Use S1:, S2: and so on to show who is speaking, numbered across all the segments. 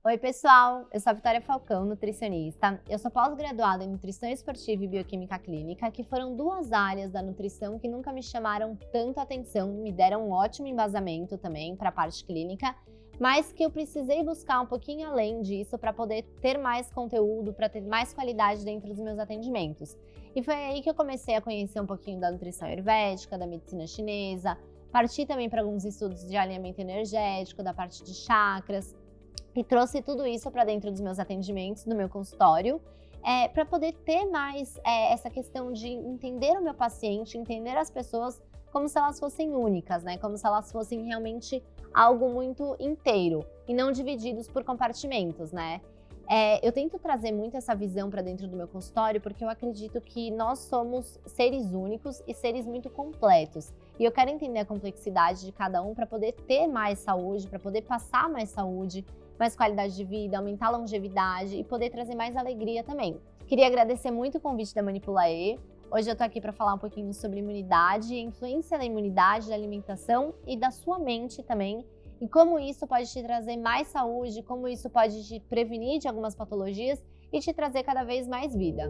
S1: Oi, pessoal! Eu sou a Vitória Falcão, nutricionista. Eu sou pós-graduada em Nutrição Esportiva e Bioquímica Clínica, que foram duas áreas da nutrição que nunca me chamaram tanto atenção, me deram um ótimo embasamento também para a parte clínica, mas que eu precisei buscar um pouquinho além disso para poder ter mais conteúdo, para ter mais qualidade dentro dos meus atendimentos. E foi aí que eu comecei a conhecer um pouquinho da nutrição ayurvédica, da medicina chinesa, parti também para alguns estudos de alinhamento energético, da parte de chakras, e trouxe tudo isso para dentro dos meus atendimentos, no meu consultório, para poder ter mais essa questão de entender o meu paciente, entender as pessoas como se elas fossem únicas, né? Como se elas fossem realmente algo muito inteiro e não divididos por compartimentos, né? Eu tento trazer muito essa visão para dentro do meu consultório porque eu acredito que nós somos seres únicos e seres muito completos. E eu quero entender a complexidade de cada um para poder ter mais saúde, para poder passar mais saúde, mais qualidade de vida, aumentar a longevidade e poder trazer mais alegria também. Queria agradecer muito o convite da Manipulaê. Hoje eu tô aqui para falar um pouquinho sobre imunidade, influência da imunidade, da alimentação e da sua mente também, e como isso pode te trazer mais saúde, como isso pode te prevenir de algumas patologias e te trazer cada vez mais vida.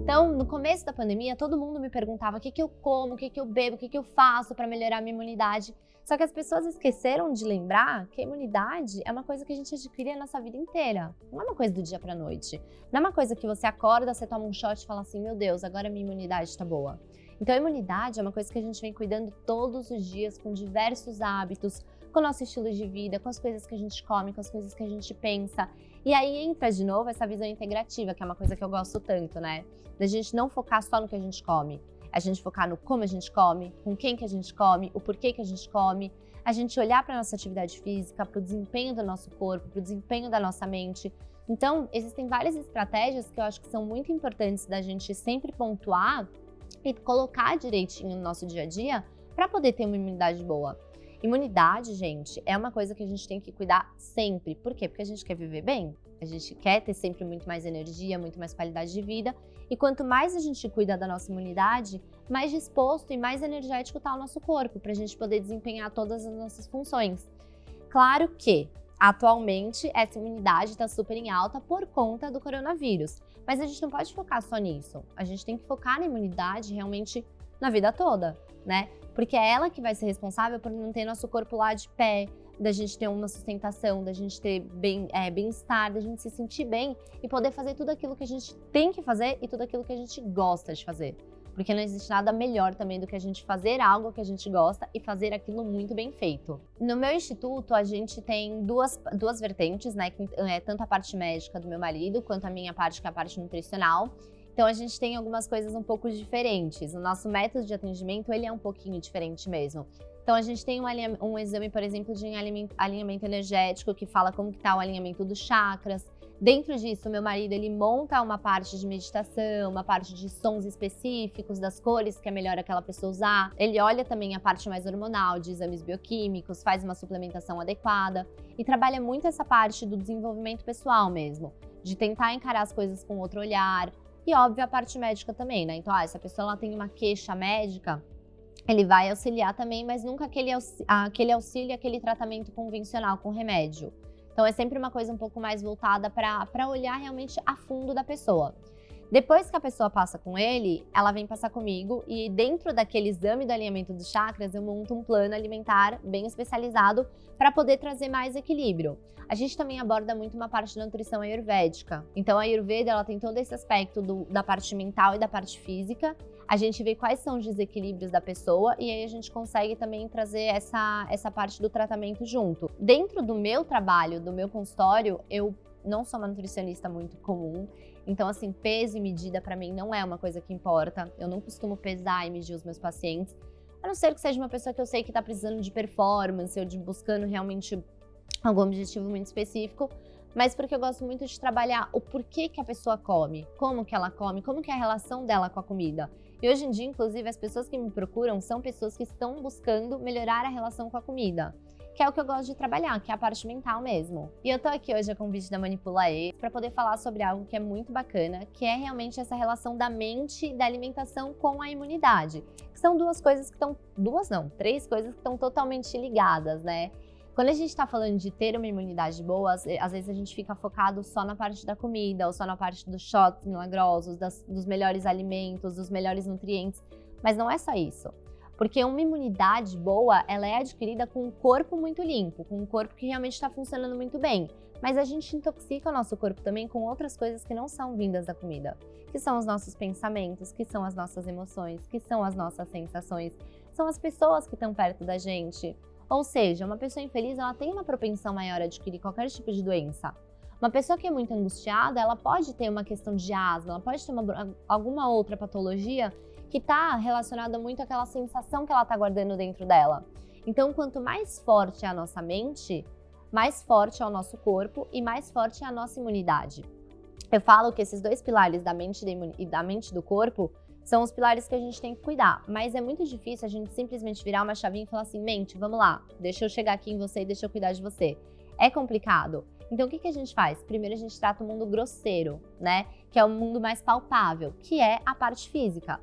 S1: Então, no começo da pandemia, todo mundo me perguntava o que eu como, o que eu bebo, o que eu faço para melhorar a minha imunidade. Só que as pessoas esqueceram de lembrar que a imunidade é uma coisa que a gente adquire a nossa vida inteira. Não é uma coisa do dia para noite. Não é uma coisa que você acorda, você toma um shot e fala assim, meu Deus, agora minha imunidade está boa. Então, a imunidade é uma coisa que a gente vem cuidando todos os dias, com diversos hábitos, com o nosso estilo de vida, com as coisas que a gente come, com as coisas que a gente pensa. E aí entra de novo essa visão integrativa, que é uma coisa que eu gosto tanto, né? Da gente não focar só no que a gente come, a gente focar no como a gente come, com quem que a gente come, o porquê que a gente come, a gente olhar para a nossa atividade física, para o desempenho do nosso corpo, para o desempenho da nossa mente. Então, existem várias estratégias que eu acho que são muito importantes da gente sempre pontuar e colocar direitinho no nosso dia a dia para poder ter uma imunidade boa. Imunidade, gente, é uma coisa que a gente tem que cuidar sempre. Por quê? Porque a gente quer viver bem, a gente quer ter sempre muito mais energia, muito mais qualidade de vida. E quanto mais a gente cuida da nossa imunidade, mais disposto e mais energético está o nosso corpo, para a gente poder desempenhar todas as nossas funções. Claro que, atualmente, essa imunidade está super em alta por conta do coronavírus. Mas a gente não pode focar só nisso. A gente tem que focar na imunidade realmente na vida toda, né? Porque é ela que vai ser responsável por manter nosso corpo lá de pé, da gente ter uma sustentação, da gente ter bem-estar, da gente se sentir bem e poder fazer tudo aquilo que a gente tem que fazer e tudo aquilo que a gente gosta de fazer. Porque não existe nada melhor também do que a gente fazer algo que a gente gosta e fazer aquilo muito bem feito. No meu instituto, a gente tem duas vertentes, né? Tanto a parte médica do meu marido, quanto a minha parte, que é a parte nutricional. Então, a gente tem algumas coisas um pouco diferentes. O nosso método de atendimento, ele é um pouquinho diferente mesmo. Então, a gente tem um exame, por exemplo, de alinhamento energético, que fala como que está o alinhamento dos chakras. Dentro disso, meu marido, ele monta uma parte de meditação, uma parte de sons específicos, das cores que é melhor aquela pessoa usar. Ele olha também a parte mais hormonal, de exames bioquímicos, faz uma suplementação adequada e trabalha muito essa parte do desenvolvimento pessoal mesmo, de tentar encarar as coisas com outro olhar. E, óbvio, a parte médica também, né? Então, se a pessoa ela tem uma queixa médica, ele vai auxiliar também, mas nunca aquele auxílio, aquele tratamento convencional com remédio. Então, é sempre uma coisa um pouco mais voltada para olhar realmente a fundo da pessoa. Depois que a pessoa passa com ele, ela vem passar comigo e dentro daquele exame do alinhamento dos chakras, eu monto um plano alimentar bem especializado para poder trazer mais equilíbrio. A gente também aborda muito uma parte da nutrição ayurvédica. Então, a Ayurveda ela tem todo esse aspecto da parte mental e da parte física. A gente vê quais são os desequilíbrios da pessoa e aí a gente consegue também trazer essa parte do tratamento junto. Dentro do meu trabalho, do meu consultório, eu não sou uma nutricionista muito comum, então assim, peso e medida para mim não é uma coisa que importa. Eu não costumo pesar e medir os meus pacientes, a não ser que seja uma pessoa que eu sei que está precisando de performance ou de buscando realmente algum objetivo muito específico, mas porque eu gosto muito de trabalhar o porquê que a pessoa come, como que ela come, como que é a relação dela com a comida. E hoje em dia, inclusive, as pessoas que me procuram são pessoas que estão buscando melhorar a relação com a comida, que é o que eu gosto de trabalhar, que é a parte mental mesmo. E eu tô aqui hoje a convite da Manipula E para poder falar sobre algo que é muito bacana, que é realmente essa relação da mente e da alimentação com a imunidade. Que são duas coisas que estão, três coisas que estão totalmente ligadas, né? Quando a gente tá falando de ter uma imunidade boa, às vezes a gente fica focado só na parte da comida, ou só na parte dos shots milagrosos, dos melhores alimentos, dos melhores nutrientes, mas não é só isso. Porque uma imunidade boa, ela é adquirida com um corpo muito limpo, com um corpo que realmente está funcionando muito bem. Mas a gente intoxica o nosso corpo também com outras coisas que não são vindas da comida. Que são os nossos pensamentos, que são as nossas emoções, que são as nossas sensações. São as pessoas que estão perto da gente. Ou seja, uma pessoa infeliz, ela tem uma propensão maior a adquirir qualquer tipo de doença. Uma pessoa que é muito angustiada, ela pode ter uma questão de asma, ela pode ter alguma outra patologia que está relacionada muito àquela sensação que ela está guardando dentro dela. Então, quanto mais forte é a nossa mente, mais forte é o nosso corpo e mais forte é a nossa imunidade. Eu falo que esses dois pilares da mente e da mente do corpo são os pilares que a gente tem que cuidar, mas é muito difícil a gente simplesmente virar uma chavinha e falar assim, mente, vamos lá, deixa eu chegar aqui em você e deixa eu cuidar de você. É complicado. Então, o que a gente faz? Primeiro, a gente trata o mundo grosseiro, né? Que é o mundo mais palpável, que é a parte física.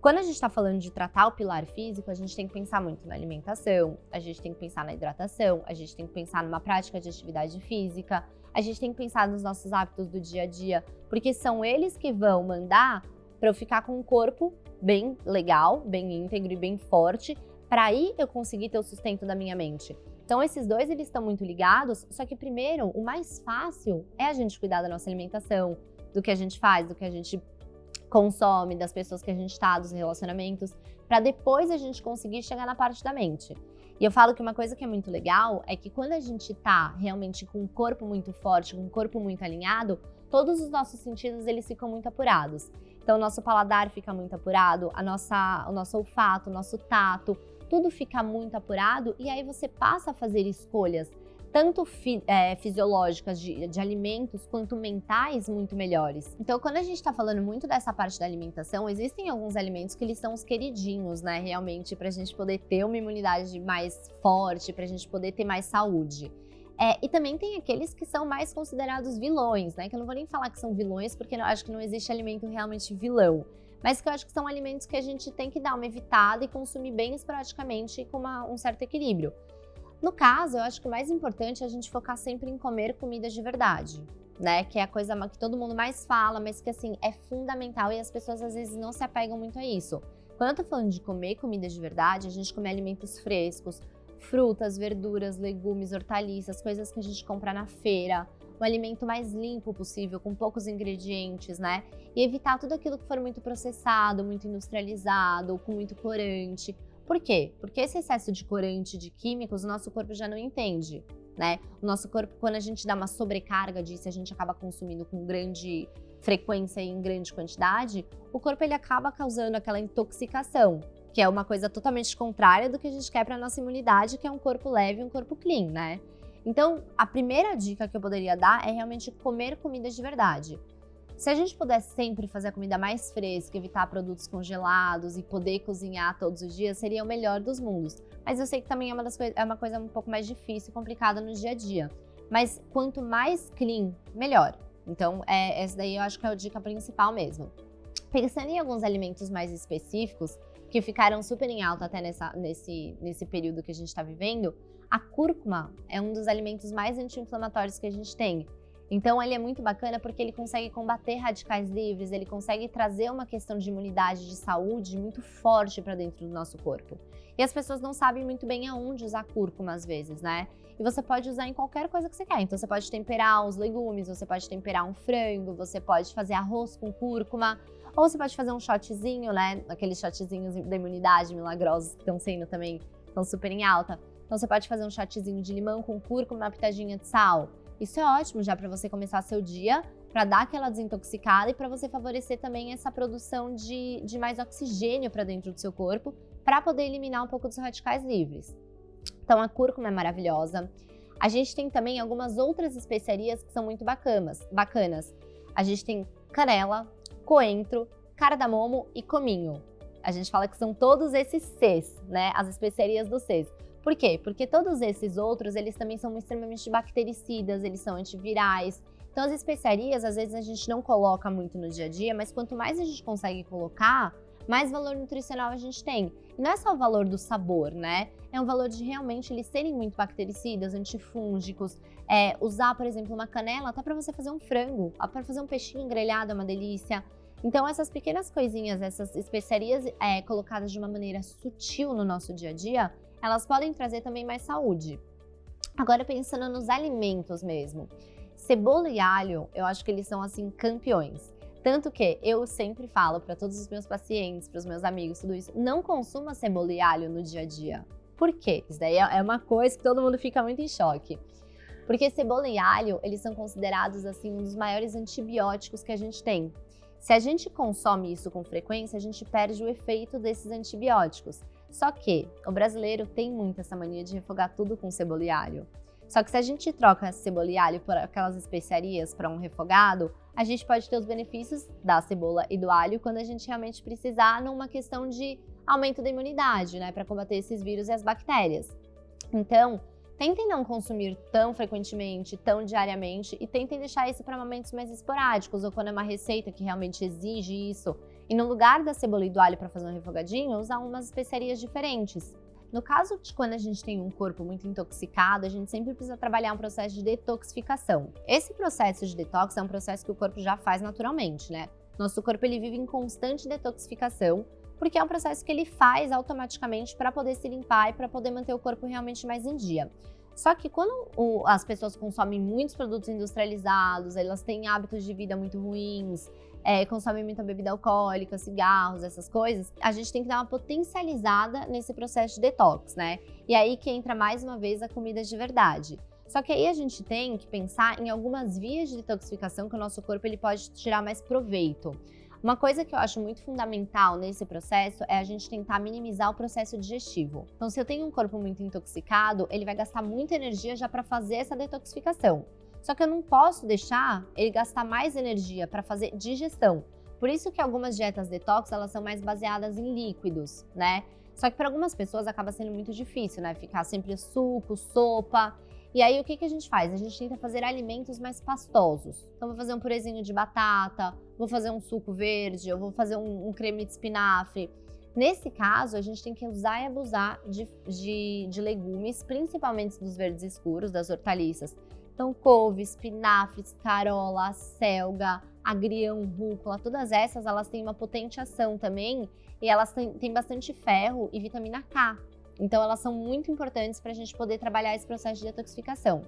S1: Quando a gente está falando de tratar o pilar físico, a gente tem que pensar muito na alimentação, a gente tem que pensar na hidratação, a gente tem que pensar numa prática de atividade física, a gente tem que pensar nos nossos hábitos do dia a dia, porque são eles que vão mandar para eu ficar com um corpo bem legal, bem íntegro e bem forte, para aí eu conseguir ter o sustento da minha mente. Então esses dois, eles estão muito ligados, só que primeiro, o mais fácil é a gente cuidar da nossa alimentação, do que a gente faz, do que a gente consome, das pessoas que a gente tá, dos relacionamentos, para depois a gente conseguir chegar na parte da mente. E eu falo que uma coisa que é muito legal é que quando a gente tá realmente com um corpo muito forte, com um corpo muito alinhado, todos os nossos sentidos, eles ficam muito apurados. Então o nosso paladar fica muito apurado, o nosso olfato, o nosso tato, tudo fica muito apurado e aí você passa a fazer escolhas tanto fisiológicas de alimentos, quanto mentais muito melhores. Então, quando a gente está falando muito dessa parte da alimentação, existem alguns alimentos que eles são os queridinhos, né, realmente, para a gente poder ter uma imunidade mais forte, para a gente poder ter mais saúde. E também tem aqueles que são mais considerados vilões, né, que eu não vou nem falar que são vilões, porque eu acho que não existe alimento realmente vilão, mas que eu acho que são alimentos que a gente tem que dar uma evitada e consumir bem esporadicamente com um certo equilíbrio. No caso, eu acho que o mais importante é a gente focar sempre em comer comidas de verdade, né? Que é a coisa que todo mundo mais fala, mas que assim, é fundamental e as pessoas às vezes não se apegam muito a isso. Quando eu tô falando de comer comidas de verdade, a gente come alimentos frescos, frutas, verduras, legumes, hortaliças, coisas que a gente compra na feira, o alimento mais limpo possível, com poucos ingredientes, né? E evitar tudo aquilo que for muito processado, muito industrializado, com muito corante. Por quê? Porque esse excesso de corante, de químicos, o nosso corpo já não entende, né? O nosso corpo, quando a gente dá uma sobrecarga disso, a gente acaba consumindo com grande frequência e em grande quantidade, o corpo ele acaba causando aquela intoxicação, que é uma coisa totalmente contrária do que a gente quer para nossa imunidade, que é um corpo leve e um corpo clean, né? Então, a primeira dica que eu poderia dar é realmente comer comidas de verdade. Se a gente pudesse sempre fazer a comida mais fresca, evitar produtos congelados e poder cozinhar todos os dias, seria o melhor dos mundos. Mas eu sei que também é uma coisa um pouco mais difícil e complicada no dia a dia. Mas quanto mais clean, melhor. Então, essa daí eu acho que é a dica principal mesmo. Pensando em alguns alimentos mais específicos, que ficaram super em alta até nesse período que a gente está vivendo, a cúrcuma é um dos alimentos mais anti-inflamatórios que a gente tem. Então ele é muito bacana porque ele consegue combater radicais livres, ele consegue trazer uma questão de imunidade, de saúde muito forte para dentro do nosso corpo. E as pessoas não sabem muito bem aonde usar cúrcuma às vezes, né? E você pode usar em qualquer coisa que você quer. Então você pode temperar os legumes, você pode temperar um frango, você pode fazer arroz com cúrcuma, ou você pode fazer um shotzinho, né? Aqueles shotzinhos da imunidade milagrosos que estão sendo também, estão super em alta. Então você pode fazer um shotzinho de limão com cúrcuma, uma pitadinha de sal. Isso é ótimo já para você começar seu dia, para dar aquela desintoxicada e para você favorecer também essa produção de mais oxigênio para dentro do seu corpo, para poder eliminar um pouco dos radicais livres. Então a cúrcuma é maravilhosa. A gente tem também algumas outras especiarias que são muito bacanas. A gente tem canela, coentro, cardamomo e cominho. A gente fala que são todos esses Cs, né? As especiarias dos Cs. Por quê? Porque todos esses outros, eles também são extremamente bactericidas, eles são antivirais. Então as especiarias, às vezes a gente não coloca muito no dia a dia, mas quanto mais a gente consegue colocar, mais valor nutricional a gente tem. E não é só o valor do sabor, né? É um valor de realmente eles serem muito bactericidas, antifúngicos. Usar, por exemplo, uma canela até para você fazer um frango, para fazer um peixinho grelhado é uma delícia. Então essas pequenas coisinhas, essas especiarias colocadas de uma maneira sutil no nosso dia a dia, elas podem trazer também mais saúde. Agora pensando nos alimentos mesmo. Cebola e alho, eu acho que eles são assim campeões. Tanto que eu sempre falo para todos os meus pacientes, para os meus amigos, tudo isso, não consuma cebola e alho no dia a dia. Por quê? Isso daí é uma coisa que todo mundo fica muito em choque. Porque cebola e alho, eles são considerados assim um dos maiores antibióticos que a gente tem. Se a gente consome isso com frequência, a gente perde o efeito desses antibióticos. Só que o brasileiro tem muito essa mania de refogar tudo com cebola e alho. Só que se a gente troca a cebola e alho por aquelas especiarias para um refogado, a gente pode ter os benefícios da cebola e do alho quando a gente realmente precisar numa questão de aumento da imunidade, né, para combater esses vírus e as bactérias. Então, tentem não consumir tão frequentemente, tão diariamente e tentem deixar isso para momentos mais esporádicos ou quando é uma receita que realmente exige isso. E no lugar da cebola e do alho para fazer um refogadinho, usar umas especiarias diferentes. No caso de quando a gente tem um corpo muito intoxicado, a gente sempre precisa trabalhar um processo de detoxificação. Esse processo de detox é um processo que o corpo já faz naturalmente, né? Nosso corpo ele vive em constante detoxificação, porque é um processo que ele faz automaticamente para poder se limpar e para poder manter o corpo realmente mais em dia. Só que quando as pessoas consomem muitos produtos industrializados, elas têm hábitos de vida muito ruins, consomem muita bebida alcoólica, cigarros, essas coisas, a gente tem que dar uma potencializada nesse processo de detox, né? E aí que entra mais uma vez a comida de verdade. Só que aí a gente tem que pensar em algumas vias de detoxificação que o nosso corpo ele pode tirar mais proveito. Uma coisa que eu acho muito fundamental nesse processo é a gente tentar minimizar o processo digestivo. Então, se eu tenho um corpo muito intoxicado, ele vai gastar muita energia já para fazer essa detoxificação. Só que eu não posso deixar ele gastar mais energia para fazer digestão. Por isso que algumas dietas detox, elas são mais baseadas em líquidos, né? Só que para algumas pessoas acaba sendo muito difícil, né? Ficar sempre suco, sopa. E aí, o que a gente faz? A gente tenta fazer alimentos mais pastosos. Então, vou fazer um purezinho de batata, vou fazer um suco verde, eu vou fazer um creme de espinafre. Nesse caso, a gente tem que usar e abusar de legumes, principalmente dos verdes escuros, das hortaliças. Então, couve, espinafre, escarola, acelga, agrião, rúcula, todas essas, elas têm uma potente ação também e elas têm bastante ferro e vitamina K. Então, elas são muito importantes para a gente poder trabalhar esse processo de detoxificação.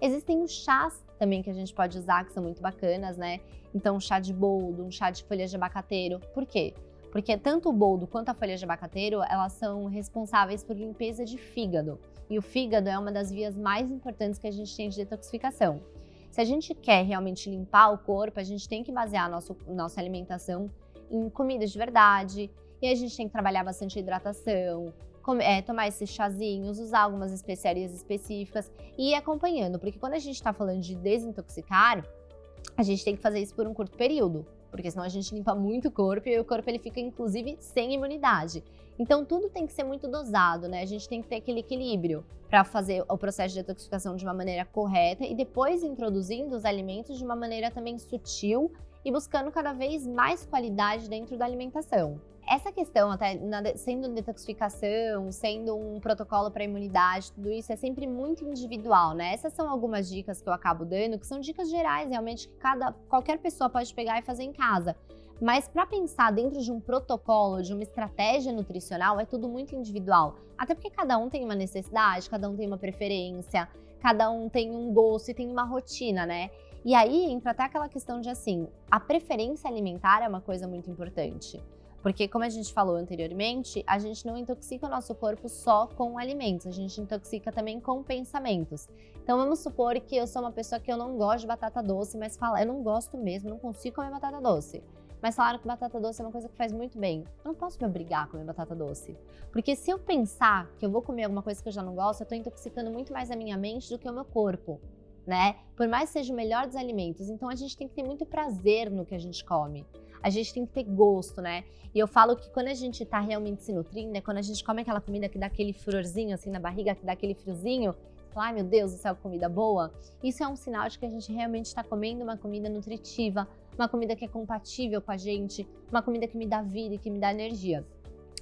S1: Existem os chás também que a gente pode usar, que são muito bacanas, né? Então, um chá de boldo, um chá de folha de abacateiro. Por quê? Porque tanto o boldo quanto a folha de abacateiro, elas são responsáveis por limpeza de fígado. E o fígado é uma das vias mais importantes que a gente tem de detoxificação. Se a gente quer realmente limpar o corpo, a gente tem que basear nossa alimentação em comida de verdade. E a gente tem que trabalhar bastante a hidratação, tomar esses chazinhos, usar algumas especiarias específicas e ir acompanhando. Porque quando a gente está falando de desintoxicar, a gente tem que fazer isso por um curto período. Porque senão a gente limpa muito o corpo e o corpo ele fica, inclusive, sem imunidade. Então, tudo tem que ser muito dosado, né? A gente tem que ter aquele equilíbrio para fazer o processo de detoxificação de uma maneira correta e depois introduzindo os alimentos de uma maneira também sutil e buscando cada vez mais qualidade dentro da alimentação. Essa questão, até sendo detoxificação, sendo um protocolo para imunidade, tudo isso é sempre muito individual, né? Essas são algumas dicas que eu acabo dando, que são dicas gerais, realmente, que qualquer pessoa pode pegar e fazer em casa. Mas para pensar dentro de um protocolo, de uma estratégia nutricional, é tudo muito individual. Até porque cada um tem uma necessidade, cada um tem uma preferência, cada um tem um gosto e tem uma rotina, né? E aí entra até aquela questão de assim, a preferência alimentar é uma coisa muito importante. Porque, como a gente falou anteriormente, a gente não intoxica o nosso corpo só com alimentos, a gente intoxica também com pensamentos. Então, vamos supor que eu sou uma pessoa que eu não gosto de batata doce, mas eu não gosto mesmo, não consigo comer batata doce. Mas falaram que batata doce é uma coisa que faz muito bem. Eu não posso me obrigar a comer batata doce. Porque se eu pensar que eu vou comer alguma coisa que eu já não gosto, eu tô intoxicando muito mais a minha mente do que o meu corpo, né? Por mais que seja o melhor dos alimentos. Então, a gente tem que ter muito prazer no que a gente come. A gente tem que ter gosto, né? E eu falo que quando a gente tá realmente se nutrindo, né? Quando a gente come aquela comida que dá aquele furorzinho assim na barriga, que dá aquele friozinho, ai meu Deus do céu, comida boa. Isso é um sinal de que a gente realmente está comendo uma comida nutritiva, uma comida que é compatível com a gente, uma comida que me dá vida e que me dá energia.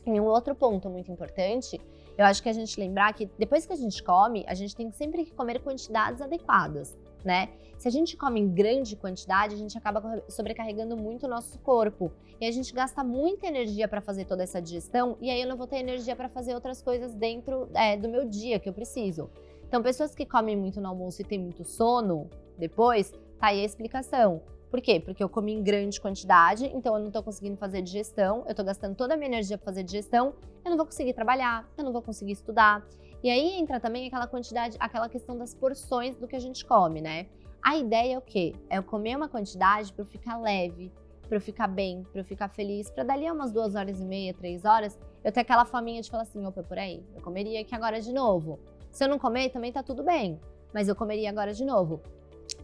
S1: E um outro ponto muito importante, eu acho que a gente lembrar que depois que a gente come, a gente tem sempre que comer quantidades adequadas, né? Se a gente come em grande quantidade, a gente acaba sobrecarregando muito o nosso corpo. E a gente gasta muita energia para fazer toda essa digestão, e aí eu não vou ter energia para fazer outras coisas dentro do meu dia que eu preciso. Então, pessoas que comem muito no almoço e têm muito sono depois, tá aí a explicação. Por quê? Porque eu comi em grande quantidade, então eu não tô conseguindo fazer digestão, eu tô gastando toda a minha energia para fazer digestão, eu não vou conseguir trabalhar, eu não vou conseguir estudar. E aí entra também aquela quantidade, aquela questão das porções do que a gente come, né? A ideia é o quê? É eu comer uma quantidade para eu ficar leve, para eu ficar bem, para eu ficar feliz, para dali a umas 2h30, 3 horas, eu ter aquela faminha de falar assim, opa, por aí, eu comeria aqui agora de novo. Se eu não comer, também tá tudo bem, mas eu comeria agora de novo.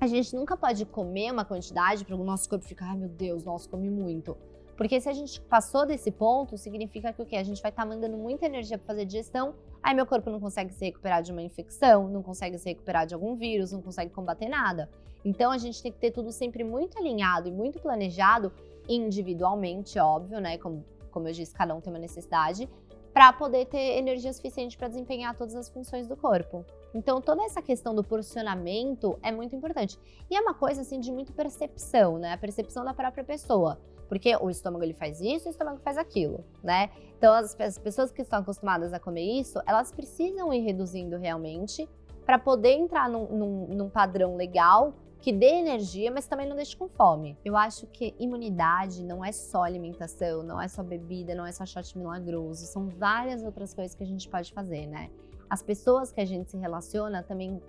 S1: A gente nunca pode comer uma quantidade para o nosso corpo ficar, ai meu Deus, nossa, comi muito. Porque se a gente passou desse ponto, significa que o quê? A gente vai estar mandando muita energia para fazer digestão, aí meu corpo não consegue se recuperar de uma infecção, não consegue se recuperar de algum vírus, não consegue combater nada. Então a gente tem que ter tudo sempre muito alinhado e muito planejado, individualmente, óbvio, né? Como eu disse, cada um tem uma necessidade, para poder ter energia suficiente para desempenhar todas as funções do corpo. Então, toda essa questão do porcionamento é muito importante. E é uma coisa, assim, de muito percepção, né? A percepção da própria pessoa. Porque o estômago, ele faz isso, o estômago faz aquilo, né? Então, as pessoas que estão acostumadas a comer isso, elas precisam ir reduzindo realmente para poder entrar num padrão legal que dê energia, mas também não deixe com fome. Eu acho que imunidade não é só alimentação, não é só bebida, não é só shot milagroso, são várias outras coisas que a gente pode fazer, né? As pessoas que a gente se relaciona também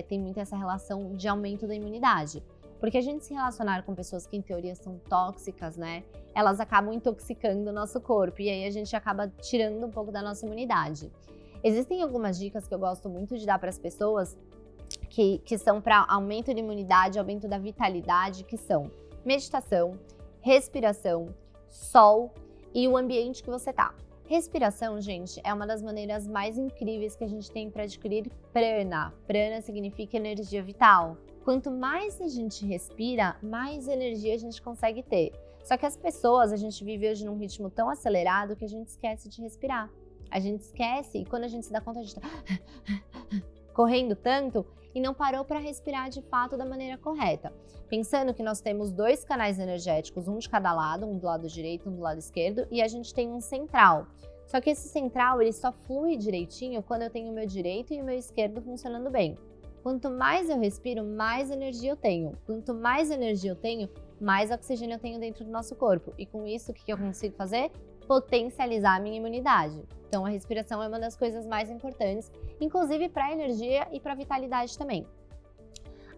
S1: tem muito essa relação de aumento da imunidade. Porque a gente se relacionar com pessoas que em teoria são tóxicas, né? Elas acabam intoxicando o nosso corpo e aí a gente acaba tirando um pouco da nossa imunidade. Existem algumas dicas que eu gosto muito de dar para as pessoas que são para aumento de imunidade, aumento da vitalidade, que são meditação, respiração, sol e o ambiente que você tá. Respiração, gente, é uma das maneiras mais incríveis que a gente tem para adquirir prana. Prana significa energia vital. Quanto mais a gente respira, mais energia a gente consegue ter. Só que as pessoas, a gente vive hoje num ritmo tão acelerado que a gente esquece de respirar. A gente esquece e quando a gente se dá conta, a gente tá correndo tanto e não parou para respirar de fato da maneira correta. Pensando que nós temos 2 canais energéticos, um de cada lado, um do lado direito, um do lado esquerdo, e a gente tem um central. Só que esse central, ele só flui direitinho quando eu tenho o meu direito e o meu esquerdo funcionando bem. Quanto mais eu respiro, mais energia eu tenho. Quanto mais energia eu tenho, mais oxigênio eu tenho dentro do nosso corpo. E com isso, o que eu consigo fazer? Potencializar a minha imunidade. Então, a respiração é uma das coisas mais importantes, inclusive para a energia e para a vitalidade também.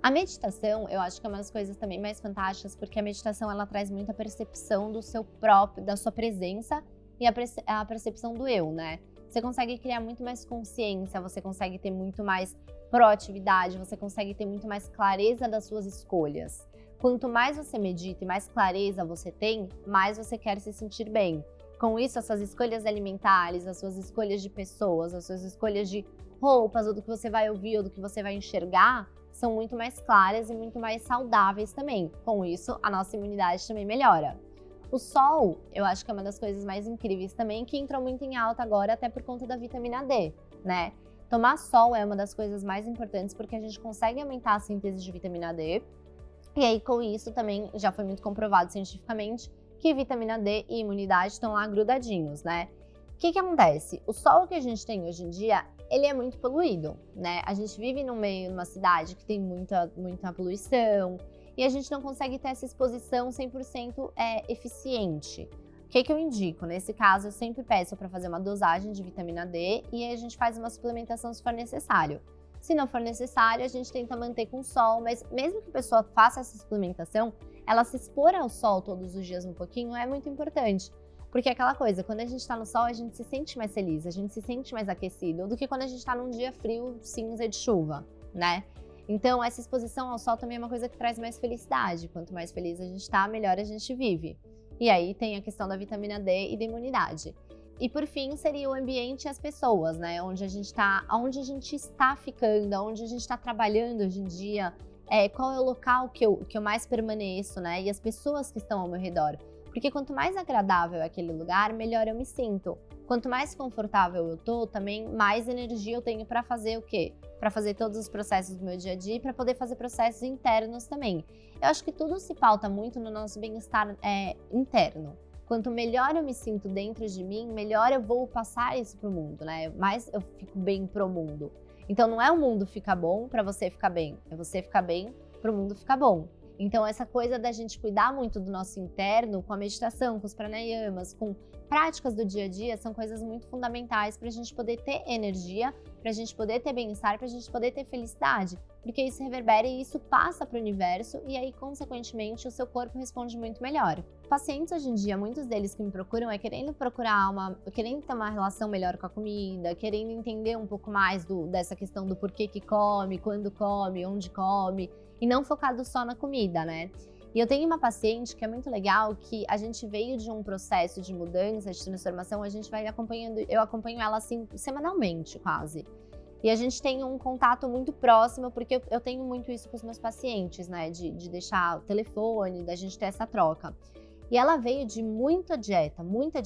S1: A meditação, eu acho que é uma das coisas também mais fantásticas, porque a meditação ela traz muita percepção do seu próprio, da sua presença e a percepção do eu, né? Você consegue criar muito mais consciência, você consegue ter muito mais proatividade, você consegue ter muito mais clareza das suas escolhas. Quanto mais você medita e mais clareza você tem, mais você quer se sentir bem. Com isso, as suas escolhas alimentares, as suas escolhas de pessoas, as suas escolhas de roupas, ou do que você vai ouvir, ou do que você vai enxergar, são muito mais claras e muito mais saudáveis também. Com isso, a nossa imunidade também melhora. O sol, eu acho que é uma das coisas mais incríveis também, que entrou muito em alta agora, até por conta da vitamina D, né? Tomar sol é uma das coisas mais importantes, porque a gente consegue aumentar a síntese de vitamina D. E aí, com isso, também já foi muito comprovado cientificamente que vitamina D e imunidade estão lá grudadinhos, né? O que acontece? O sol que a gente tem hoje em dia, ele é muito poluído, né? A gente vive no meio de uma cidade que tem muita poluição e a gente não consegue ter essa exposição 100% eficiente. O que eu indico? Nesse caso, eu sempre peço para fazer uma dosagem de vitamina D e aí a gente faz uma suplementação se for necessário. Se não for necessário, a gente tenta manter com sol, mas mesmo que a pessoa faça essa suplementação, ela se expor ao sol todos os dias um pouquinho é muito importante. Porque é aquela coisa, quando a gente está no sol, a gente se sente mais feliz, a gente se sente mais aquecido do que quando a gente está num dia frio, cinza de chuva, né? Então, essa exposição ao sol também é uma coisa que traz mais felicidade. Quanto mais feliz a gente está, melhor a gente vive. E aí tem a questão da vitamina D e da imunidade. E por fim, seria o ambiente e as pessoas, né? Onde a gente está ficando, onde a gente está trabalhando hoje em dia, qual é o local que eu mais permaneço, né? E as pessoas que estão ao meu redor. Porque quanto mais agradável é aquele lugar, melhor eu me sinto. Quanto mais confortável eu tô, também mais energia eu tenho para fazer o quê? Para fazer todos os processos do meu dia a dia e para poder fazer processos internos também. Eu acho que tudo se pauta muito no nosso bem-estar interno. Quanto melhor eu me sinto dentro de mim, melhor eu vou passar isso pro mundo, né? Mais eu fico bem pro mundo. Então não é o mundo ficar bom para você ficar bem, é você ficar bem pro mundo ficar bom. Então essa coisa da gente cuidar muito do nosso interno, com a meditação, com os pranayamas, com práticas do dia a dia, são coisas muito fundamentais para a gente poder ter energia, para a gente poder ter bem-estar, para a gente poder ter felicidade. Porque isso reverbera e isso passa para o universo e aí, consequentemente, o seu corpo responde muito melhor. Pacientes hoje em dia, muitos deles que me procuram querendo ter uma relação melhor com a comida, querendo entender um pouco mais dessa questão do porquê que come, quando come, onde come, e não focado só na comida, né? E eu tenho uma paciente que é muito legal, que a gente veio de um processo de mudança, de transformação, a gente vai acompanhando, eu acompanho ela assim semanalmente quase. E a gente tem um contato muito próximo, porque eu tenho muito isso com os meus pacientes, né? De deixar o telefone, da gente ter essa troca. E ela veio de muita dieta, muita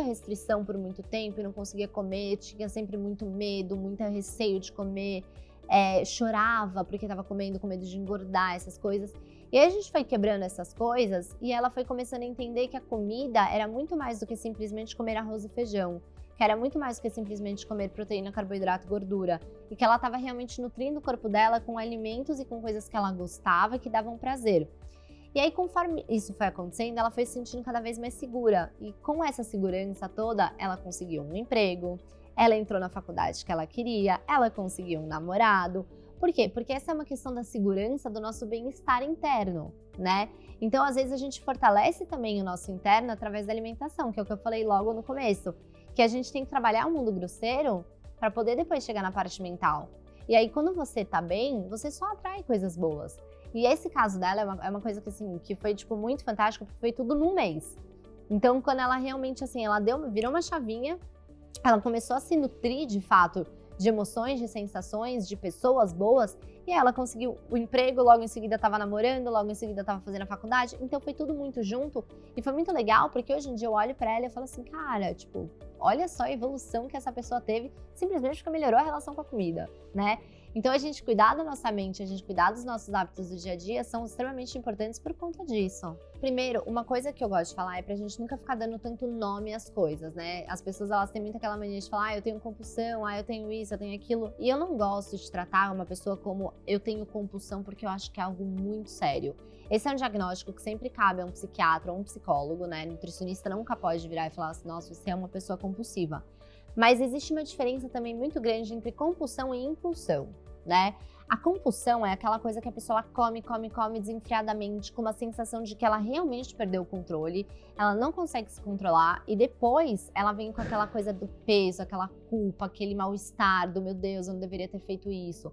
S1: restrição por muito tempo, e não conseguia comer, tinha sempre muito medo, muito receio de comer, chorava porque estava comendo com medo de engordar, essas coisas. E aí a gente foi quebrando essas coisas e ela foi começando a entender que a comida era muito mais do que simplesmente comer arroz e feijão, que era muito mais do que simplesmente comer proteína, carboidrato e gordura, e que ela estava realmente nutrindo o corpo dela com alimentos e com coisas que ela gostava, que davam prazer. E aí, conforme isso foi acontecendo, ela foi se sentindo cada vez mais segura. E com essa segurança toda, ela conseguiu um emprego, ela entrou na faculdade que ela queria, ela conseguiu um namorado. Por quê? Porque essa é uma questão da segurança do nosso bem-estar interno, né? Então, às vezes, a gente fortalece também o nosso interno através da alimentação, que é o que eu falei logo no começo. Que a gente tem que trabalhar o mundo grosseiro para poder depois chegar na parte mental. E aí, quando você tá bem, você só atrai coisas boas. E esse caso dela é uma coisa que, assim, que foi, tipo, muito fantástico, porque foi tudo num mês. Então, quando ela realmente, assim, virou uma chavinha, ela começou a se nutrir, de fato, de emoções, de sensações, de pessoas boas, e ela conseguiu o emprego, logo em seguida estava namorando, logo em seguida estava fazendo a faculdade, então foi tudo muito junto, e foi muito legal, porque hoje em dia eu olho pra ela e falo assim, cara, tipo, olha só a evolução que essa pessoa teve, simplesmente porque melhorou a relação com a comida, né? Então a gente cuidar da nossa mente, a gente cuidar dos nossos hábitos do dia a dia são extremamente importantes por conta disso. Primeiro, uma coisa que eu gosto de falar é pra gente nunca ficar dando tanto nome às coisas, né? As pessoas, elas têm muito aquela mania de falar, eu tenho compulsão, eu tenho isso, eu tenho aquilo. E eu não gosto de tratar uma pessoa como eu tenho compulsão, porque eu acho que é algo muito sério. Esse é um diagnóstico que sempre cabe a um psiquiatra ou um psicólogo, né? Nutricionista nunca pode virar e falar assim, nossa, você é uma pessoa compulsiva. Mas existe uma diferença também muito grande entre compulsão e impulsão, né? A compulsão é aquela coisa que a pessoa come desenfreadamente, com uma sensação de que ela realmente perdeu o controle, ela não consegue se controlar e depois ela vem com aquela coisa do peso, aquela culpa, aquele mal-estar do meu Deus, eu não deveria ter feito isso.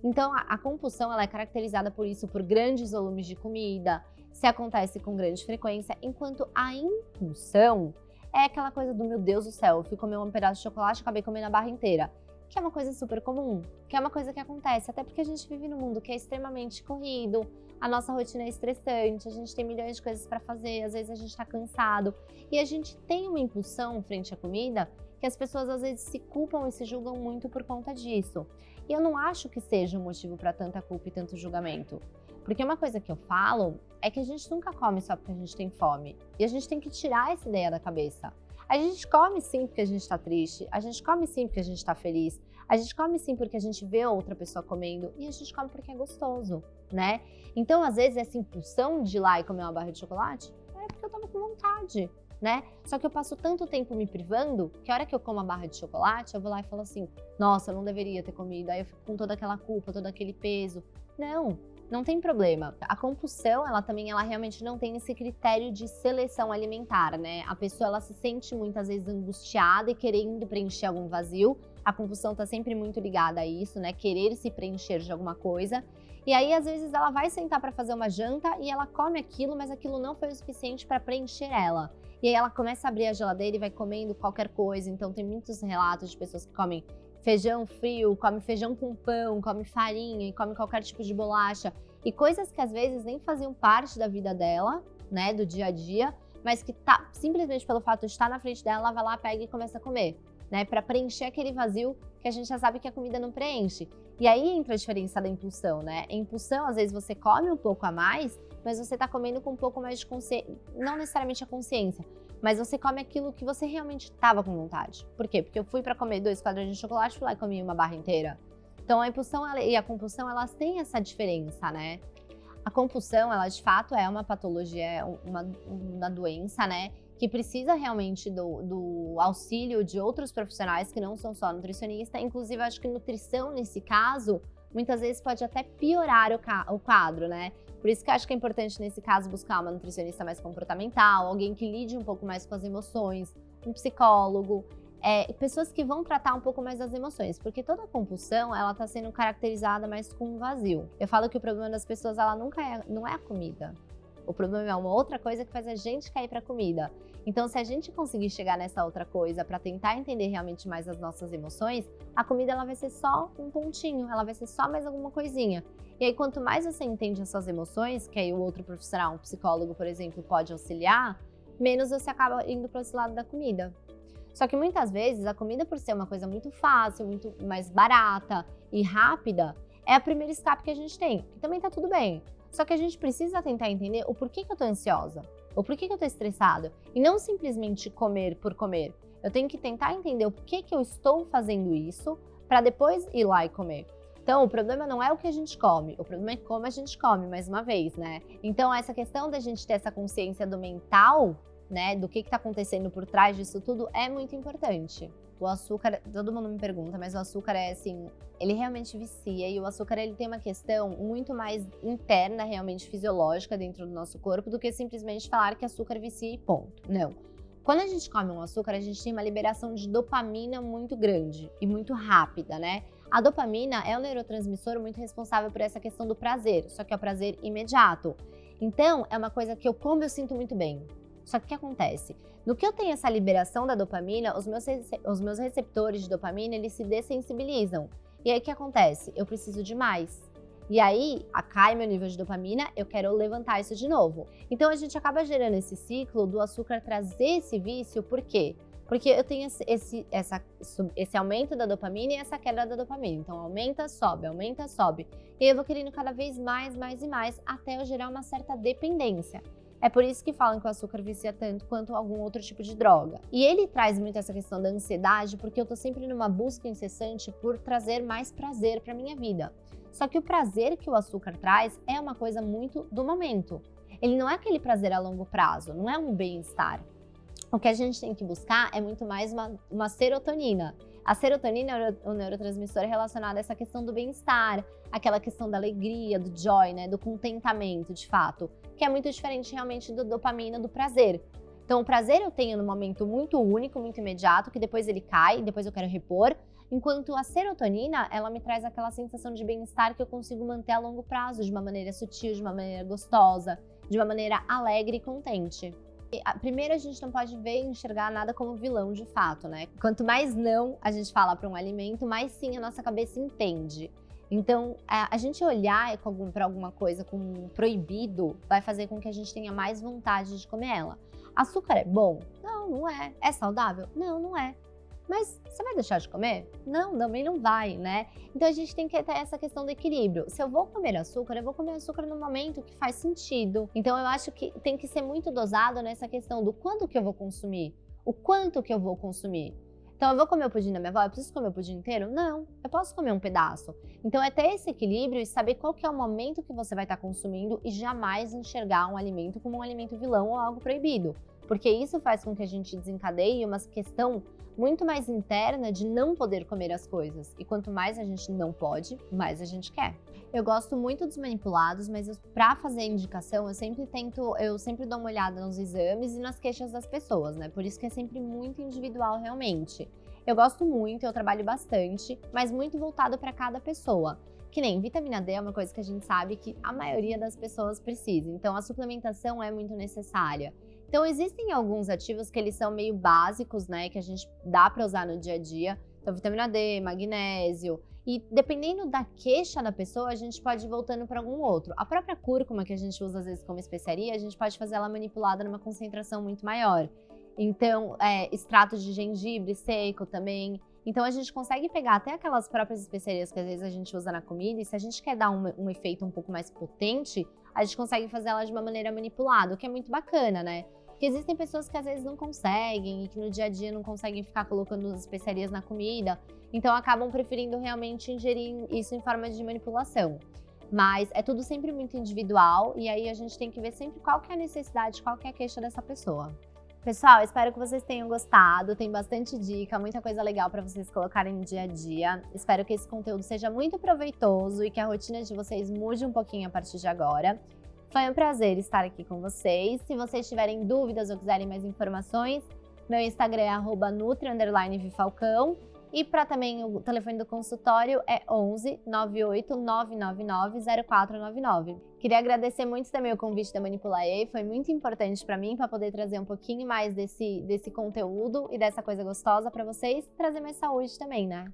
S1: Então a compulsão ela é caracterizada por isso, por grandes volumes de comida, se acontece com grande frequência, enquanto a impulsão é aquela coisa do meu Deus do céu, eu fui comer um pedaço de chocolate e acabei comendo a barra inteira. Que é uma coisa super comum, que é uma coisa que acontece, até porque a gente vive num mundo que é extremamente corrido, a nossa rotina é estressante, a gente tem milhões de coisas para fazer, às vezes a gente tá cansado, e a gente tem uma impulsão frente à comida que as pessoas às vezes se culpam e se julgam muito por conta disso. E eu não acho que seja um motivo para tanta culpa e tanto julgamento. Porque uma coisa que eu falo é que a gente nunca come só porque a gente tem fome, e a gente tem que tirar essa ideia da cabeça. A gente come sim porque a gente tá triste, a gente come sim porque a gente tá feliz, a gente come sim porque a gente vê outra pessoa comendo e a gente come porque é gostoso, né? Então, às vezes, essa impulsão de ir lá e comer uma barra de chocolate é porque eu tava com vontade, né? Só que eu passo tanto tempo me privando que a hora que eu como a barra de chocolate, eu vou lá e falo assim, nossa, eu não deveria ter comido, aí eu fico com toda aquela culpa, todo aquele peso. Não, não tem problema. A compulsão, ela realmente não tem esse critério de seleção alimentar, né? A pessoa, ela se sente muitas vezes angustiada e querendo preencher algum vazio. A compulsão tá sempre muito ligada a isso, né? Querer se preencher de alguma coisa. E aí, às vezes, ela vai sentar para fazer uma janta e ela come aquilo, mas aquilo não foi o suficiente para preencher ela. E aí ela começa a abrir a geladeira e vai comendo qualquer coisa. Então tem muitos relatos de pessoas que comem feijão frio, come feijão com pão, come farinha e come qualquer tipo de bolacha. E coisas que às vezes nem faziam parte da vida dela, né, do dia a dia, mas que tá simplesmente pelo fato de estar na frente dela, ela vai lá, pega e começa a comer, né, para preencher aquele vazio que a gente já sabe que a comida não preenche. E aí entra a diferença da impulsão, né? A impulsão, às vezes você come um pouco a mais, mas você tá comendo com um pouco mais de consciência, não necessariamente a consciência, mas você come aquilo que você realmente estava com vontade. Por quê? Porque eu fui para comer 2 quadradinhos de chocolate, fui lá e comi uma barra inteira. Então a impulsão e a compulsão, elas têm essa diferença, né? A compulsão, ela de fato é uma patologia, é uma doença, né? Que precisa realmente do auxílio de outros profissionais que não são só nutricionista. Inclusive, eu acho que nutrição, nesse caso, muitas vezes pode até piorar o quadro, né? Por isso que eu acho que é importante, nesse caso, buscar uma nutricionista mais comportamental, alguém que lide um pouco mais com as emoções, um psicólogo, pessoas que vão tratar um pouco mais das emoções, porque toda compulsão, ela tá sendo caracterizada mais com um vazio. Eu falo que o problema das pessoas, ela não é a comida. O problema é uma outra coisa que faz a gente cair para comida. Então, se a gente conseguir chegar nessa outra coisa para tentar entender realmente mais as nossas emoções, a comida, ela vai ser só um pontinho, ela vai ser só mais alguma coisinha. E aí, quanto mais você entende as suas emoções, que aí o outro profissional, um psicólogo, por exemplo, pode auxiliar, menos você acaba indo para esse lado da comida. Só que muitas vezes a comida, por ser uma coisa muito fácil, muito mais barata e rápida, é a primeira escape que a gente tem. E também tá tudo bem. Só que a gente precisa tentar entender o porquê que eu tô ansiosa, o porquê que eu tô estressado, e não simplesmente comer por comer. Eu tenho que tentar entender o porquê que eu estou fazendo isso para depois ir lá e comer. Então, o problema não é o que a gente come, o problema é como a gente come, mais uma vez, né? Então, essa questão da gente ter essa consciência do mental, né, do que tá acontecendo por trás disso tudo, é muito importante. O açúcar, todo mundo me pergunta, mas o açúcar é assim, ele realmente vicia, e o açúcar, ele tem uma questão muito mais interna, realmente fisiológica dentro do nosso corpo, do que simplesmente falar que açúcar vicia e ponto. Não. Quando a gente come um açúcar, a gente tem uma liberação de dopamina muito grande e muito rápida, né? A dopamina é um neurotransmissor muito responsável por essa questão do prazer, só que é o prazer imediato. Então, é uma coisa que eu como, eu sinto muito bem. Só que o que acontece? No que eu tenho essa liberação da dopamina, os meus receptores de dopamina, eles se dessensibilizam. E aí o que acontece? Eu preciso de mais. E aí, cai meu nível de dopamina, eu quero levantar isso de novo. Então a gente acaba gerando esse ciclo do açúcar trazer esse vício, por quê? Porque eu tenho esse aumento da dopamina e essa queda da dopamina. Então aumenta, sobe, aumenta, sobe. E eu vou querendo cada vez mais e mais, até eu gerar uma certa dependência. É por isso que falam que o açúcar vicia tanto quanto algum outro tipo de droga. E ele traz muito essa questão da ansiedade, porque eu tô sempre numa busca incessante por trazer mais prazer pra minha vida. Só que o prazer que o açúcar traz é uma coisa muito do momento. Ele não é aquele prazer a longo prazo, não é um bem-estar. O que a gente tem que buscar é muito mais uma serotonina. A serotonina é o neurotransmissor relacionado a essa questão do bem-estar, aquela questão da alegria, do joy, né, do contentamento, de fato, que é muito diferente realmente do dopamina, do prazer. Então, o prazer eu tenho no momento muito único, muito imediato, que depois ele cai, depois eu quero repor, enquanto a serotonina, ela me traz aquela sensação de bem-estar que eu consigo manter a longo prazo, de uma maneira sutil, de uma maneira gostosa, de uma maneira alegre e contente. Primeiro, a gente não pode ver e enxergar nada como vilão de fato, né? Quanto mais não a gente fala para um alimento, mais sim a nossa cabeça entende. Então, a gente olhar para alguma coisa como proibido vai fazer com que a gente tenha mais vontade de comer ela. Açúcar é bom? Não, não é. É saudável? Não, não é. Mas você vai deixar de comer? Não, também não vai, né? Então a gente tem que ter essa questão do equilíbrio. Se eu vou comer açúcar, eu vou comer açúcar no momento que faz sentido. Então eu acho que tem que ser muito dosado nessa questão do quando que eu vou consumir, o quanto que eu vou consumir. Então eu vou comer o pudim da minha avó, eu preciso comer o pudim inteiro? Não, eu posso comer um pedaço. Então é ter esse equilíbrio e saber qual que é o momento que você vai estar consumindo e jamais enxergar um alimento como um alimento vilão ou algo proibido. porque isso faz com que a gente desencadeie uma questão muito mais interna de não poder comer as coisas. E quanto mais a gente não pode, mais a gente quer. Eu gosto muito dos manipulados, mas para fazer indicação, eu sempre dou uma olhada nos exames e nas queixas das pessoas, né? Por isso que é sempre muito individual realmente. Eu gosto muito, eu trabalho bastante, mas muito voltado para cada pessoa. Que nem vitamina D é uma coisa que a gente sabe que a maioria das pessoas precisa, então a suplementação é muito necessária. Então existem alguns ativos que eles são meio básicos, né, que a gente dá para usar no dia a dia. Então vitamina D, magnésio, e dependendo da queixa da pessoa, a gente pode ir voltando para algum outro. A própria cúrcuma que a gente usa às vezes como especiaria, a gente pode fazer ela manipulada numa concentração muito maior. Então, extrato de gengibre seco também. Então a gente consegue pegar até aquelas próprias especiarias que às vezes a gente usa na comida, e se a gente quer dar um efeito um pouco mais potente, a gente consegue fazer ela de uma maneira manipulada, o que é muito bacana, né? Porque existem pessoas que às vezes não conseguem e que no dia a dia não conseguem ficar colocando as especiarias na comida, então acabam preferindo realmente ingerir isso em forma de manipulação. Mas é tudo sempre muito individual e aí a gente tem que ver sempre qual que é a necessidade, qual que é a queixa dessa pessoa. Pessoal, espero que vocês tenham gostado, tem bastante dica, muita coisa legal para vocês colocarem no dia a dia. Espero que esse conteúdo seja muito proveitoso e que a rotina de vocês mude um pouquinho a partir de agora. Foi um prazer estar aqui com vocês. Se vocês tiverem dúvidas ou quiserem mais informações, meu Instagram é @nutri_vifalcão. E para também o telefone do consultório é 11 98 999 0499. Queria agradecer muito também o convite da Manipulaê, foi muito importante para mim para poder trazer um pouquinho mais desse conteúdo e dessa coisa gostosa para vocês, trazer mais saúde também, né?